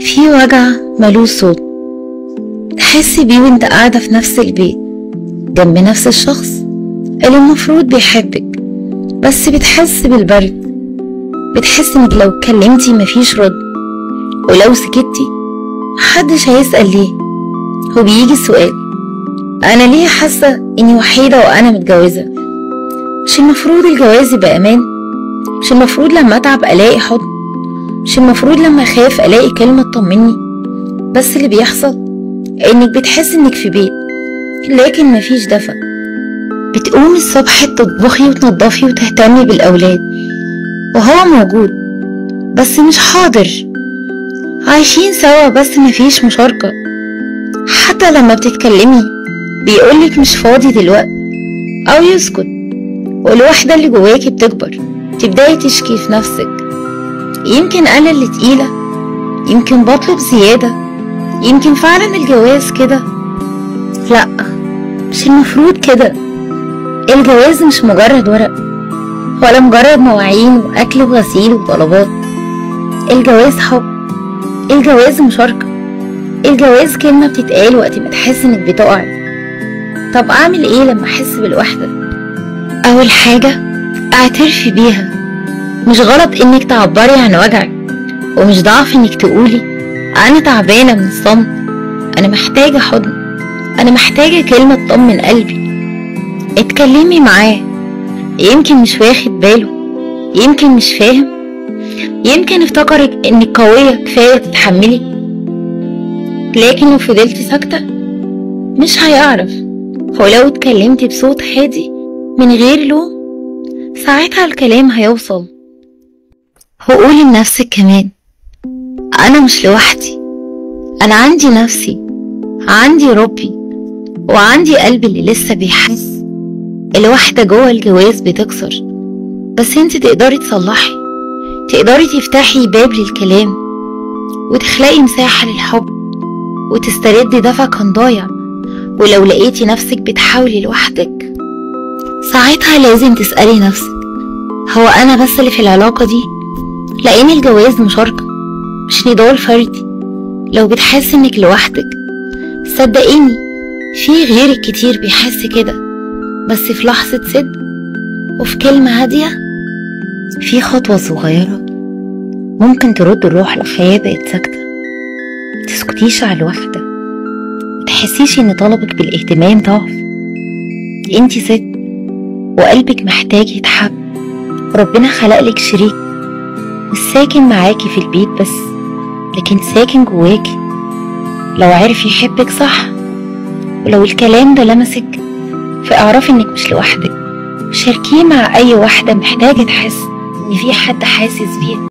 في وجع ملوش صوت، تحسي بيه وانت قاعدة في نفس البيت جنب نفس الشخص اللي المفروض بيحبك، بس بتحس بالبرد. بتحس انك لو اتكلمتي مفيش رد، ولو سكتي محدش هيسأل ليه. وبيجي السؤال: انا ليه حاسة اني وحيدة وانا متجوزة؟ مش المفروض الجواز يبقى امان؟ مش المفروض لما اتعب الاقي حضن؟ مش المفروض لما اخاف الاقي كلمة تطمني؟ بس اللي بيحصل انك بتحس انك في بيت لكن مفيش دفء. بتقومي الصبح تطبخي وتنضفي وتهتمي بالاولاد وهو موجود بس مش حاضر. عايشين سوا بس مفيش مشاركة. حتى لما بتتكلمي بيقولك مش فاضي دلوقتي او يسكت، والوحدة اللي جواكي بتكبر. تبداي تشكي في نفسك: يمكن انا اللي تقيلة، يمكن بطلب زيادة، يمكن فعلا الجواز كده. لا، مش المفروض كده. الجواز مش مجرد ورق ولا مجرد مواعين واكل وغسيل وطلبات. الجواز حب، الجواز مشاركة، الجواز كلمة بتتقال وقت ما تحس انك بتقعي. طب اعمل ايه لما احس بالوحدة؟ اول حاجة اعترفي بيها. مش غلط انك تعبري عن وجعك، ومش ضعف انك تقولي انا تعبانة من الصمت، انا محتاجة حضن، انا محتاجة كلمة تطمن قلبي. اتكلمي معاه. يمكن مش واخد باله، يمكن مش فاهم، يمكن افتكرك انك قوية كفاية تتحملي. لكن لو فضلتي ساكتة مش هيعرف. ولو اتكلمتي بصوت هادي من غير لوم ساعتها الكلام هيوصل. وقولي لنفسك كمان: انا مش لوحدي، انا عندي نفسي، عندي ربي، وعندي قلبي اللي لسه بيحس. الوحدة جوه الجواز بتكسر، بس انت تقدري تصلحي، تقدري تفتحي باب للكلام وتخلقي مساحة للحب وتستردي دفع كان ضايع. ولو لقيتي نفسك بتحاولي لوحدك ساعتها لازم تسألي نفسك: هو انا بس اللي في العلاقة دي؟ لان الجواز مشاركة مش نضال فردي. لو بتحسي انك لوحدك صدقيني في غيرك كتير بيحس كده، بس في لحظة صدق وفي كلمة هادية، في خطوة صغيرة ممكن ترد الروح لحياة بقت ساكتة. متسكتيش على الوحدة، متحسيش ان طلبك بالاهتمام ضعف. انتي ست وقلبك محتاج يتحب. ربنا خلقلك شريك مش ساكن معاكي في البيت بس، لكن ساكن جواكي. لو عرف يحبك صح، ولو الكلام ده لمسك، فاعرفي انك مش لوحدك. شاركيه مع اي واحدة محتاجة تحس ان في حد حاسس بيها.